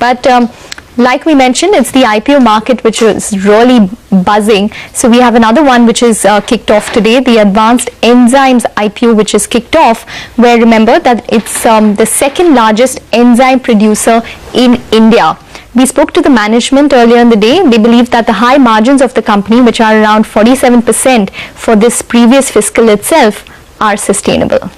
But like we mentioned, it's the IPO market which is really buzzing. So we have another one which is kicked off today, the Advanced Enzymes IPO, which is kicked off, where remember that it's the second largest enzyme producer in India. We spoke to the management earlier in the day. They believe that the high margins of the company, which are around 47% for this previous fiscal itself, are sustainable.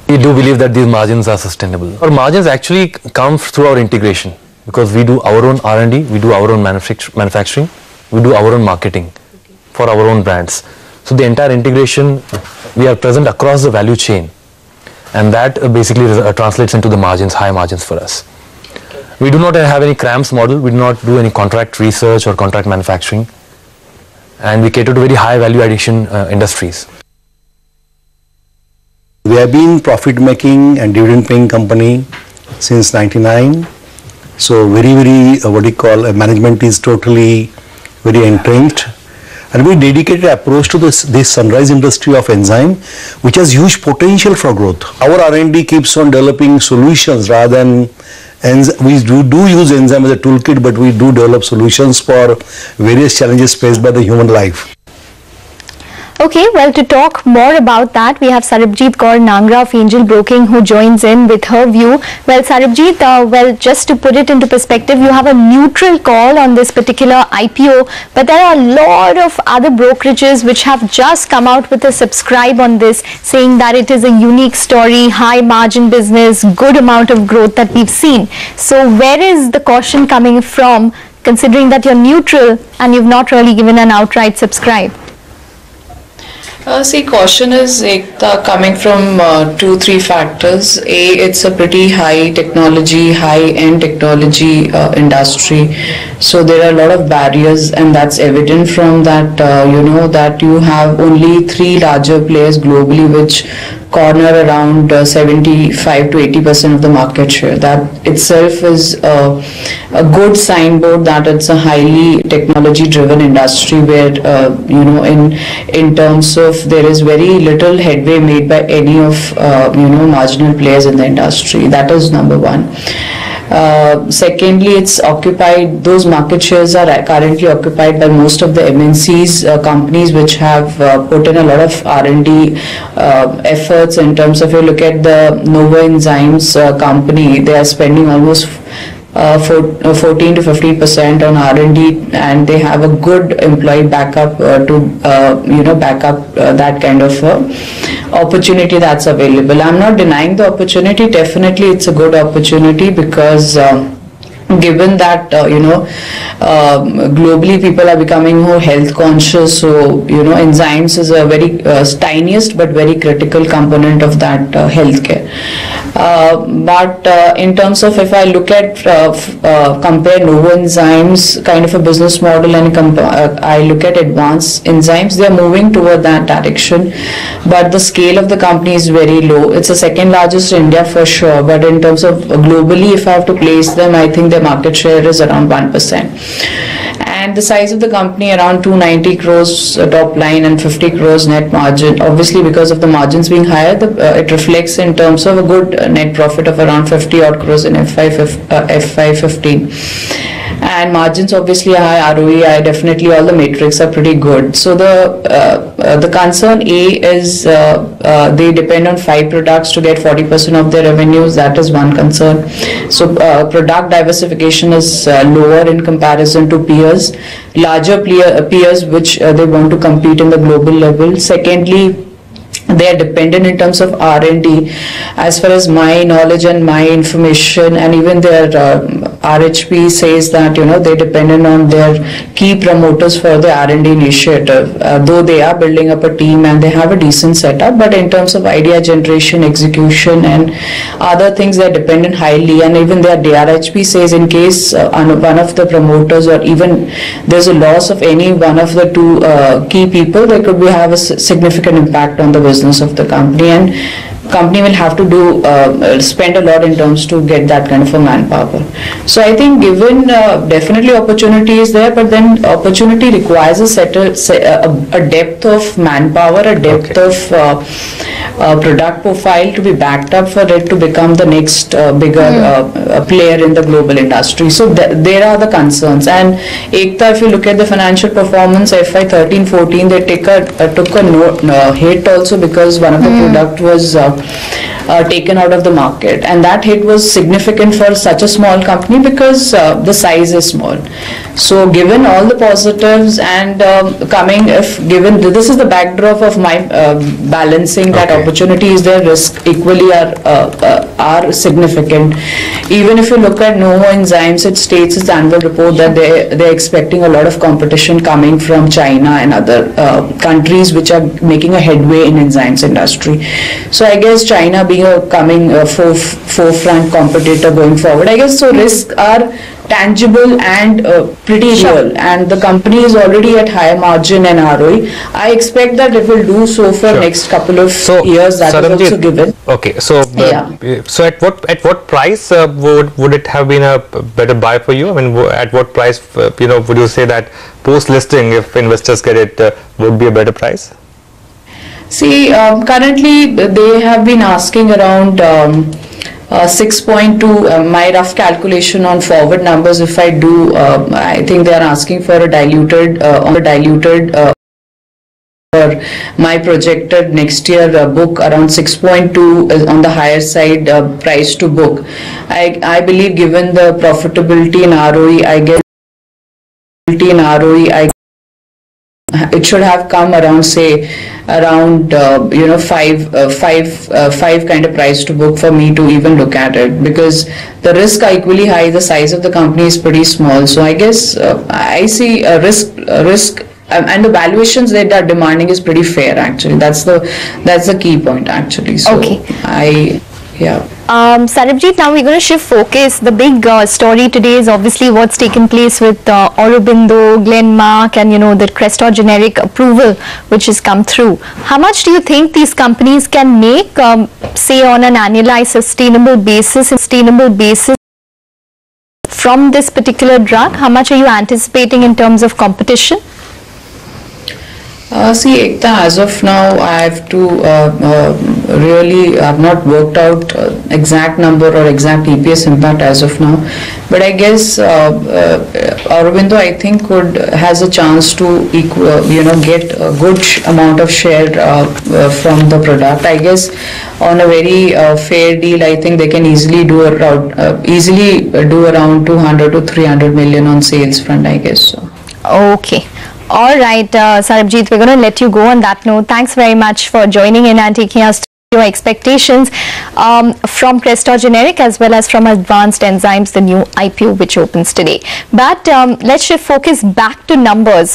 We do believe that these margins are sustainable. Our margins actually come through our integration, because we do our own R&D, we do our own manufacturing, we do our own marketing for our own brands. So the entire integration, we are present across the value chain, and that basically translates into the margins, high margins for us. We do not have any CRAMS model, we do not do any contract research or contract manufacturing, and we cater to very high value addition industries. We have been profit making and dividend paying company since 99. So very management is totally very entrenched, and we dedicated approach to this sunrise industry of enzyme, which has huge potential for growth. Our R&D keeps on developing solutions rather than we do use enzyme as a toolkit, but we do develop solutions for various challenges faced by the human life. Okay, well, to talk more about that, we have Sarabjit Kour Nangra of Angel Broking, who joins in with her view. Well, Sarabjit, well, just to put it into perspective, you have a neutral call on this particular IPO, but there are a lot of other brokerages which have just come out with a subscribe on this, saying that it is a unique story, high margin business, good amount of growth that we've seen. So where is the caution coming from, considering that you're neutral and you've not really given an outright subscribe? See, caution is coming from 2-3 factors. A, it's a pretty high technology, high-end technology industry. So there are a lot of barriers, and that's evident from that, that you have only 3 larger players globally which corner around 75 to 80% of the market share. That itself is a good signboard that it's a highly technology-driven industry where, in terms of there is very little headway made by any of, marginal players in the industry. That is number one. Secondly, it's occupied, those market shares are currently occupied by most of the MNCs, companies which have put in a lot of R&D efforts. In terms of, if you look at the Nova Enzymes company, they are spending almost 14 to 15% on R&D, and they have a good employee backup to back up that kind of opportunity that's available. I'm not denying the opportunity. Definitely it's a good opportunity, because given that globally people are becoming more health conscious, so enzymes is a very tiniest but very critical component of that healthcare. But in terms of, if I look at compare Nova Enzymes kind of a business model and I look at Advanced Enzymes, they are moving toward that direction, but the scale of the company is very low. It's the second largest in India for sure, but in terms of globally, if I have to place them, I think their market share is around 1%. And the size of the company around 290 crores top line and 50 crores net margin. Obviously, because of the margins being higher, it reflects in terms of a good net profit of around 50 odd crores in FY15. And margins obviously high, ROE, definitely all the metrics are pretty good. So the concern A is they depend on 5 products to get 40% of their revenues. That is one concern. So product diversification is lower in comparison to peers, larger peers which they want to compete in the global level. Secondly, they are dependent in terms of R&D. As far as my knowledge and my information, and even their RHP says that they're dependent on their key promoters for the R&D initiative, though they are building up a team and they have a decent setup, but in terms of idea generation, execution and other things, they're dependent highly. And even their DRHP says in case one of the promoters or even there's a loss of any one of the 2 key people, there could have a significant impact on the business of the company, and company will have to spend a lot in terms to get that kind of a manpower. So I think given definitely opportunity is there, but then opportunity requires a depth of manpower, a depth of product profile to be backed up for it to become the next bigger player in the global industry. So there are the concerns. And Ekta, if you look at the financial performance, FY 13-14, they took a hit also because one of the product was taken out of the market, and that hit was significant for such a small company because the size is small. So given all the positives and given this is the backdrop of my balancing that opportunities, their risk equally are significant. Even if you look at Novo Enzymes, it states its annual report that they're expecting a lot of competition coming from China and other countries which are making a headway in enzymes industry. So I guess China being a coming forefront competitor going forward, I guess so risks are tangible and pretty real, and the company is already at higher margin and ROE. I expect that it will do so for next couple of years. That is also given. Okay, so so at what price would it have been a better buy for you? I mean, at what price would you say that post listing, if investors get it, would be a better price? See, currently they have been asking around 6.2. My rough calculation on forward numbers, if I do, I think they are asking for a diluted or my projected next year book around 6.2 is on the higher side price to book. I believe given the profitability in ROE, it should have come around, say, around five kind of price to book for me to even look at it, because the risks are equally high. The size of the company is pretty small, so I guess I see a risk. And the valuations that they are demanding is pretty fair, actually. That's the key point, actually. So Sarabjit, now we're going to shift focus. The big story today is obviously what's taken place with Aurobindo, Glenmark, and the Crestor generic approval which has come through. How much do you think these companies can make, say, on an annualized sustainable basis from this particular drug? How much are you anticipating in terms of competition? See, Ekta, as of now, I have to I've not worked out exact number or exact EPS impact as of now. But I guess Aurobindo, I think, has a chance to get a good amount of share from the product. I guess on a very fair deal, I think they can easily do around 200 to 300 million on sales front, I guess so. Okay. All right, Sarabjit, we're going to let you go on that note. Thanks very much for joining in and taking us to your expectations from Crestor Generic as well as from Advanced Enzymes, the new IPO which opens today. But let's shift focus back to numbers.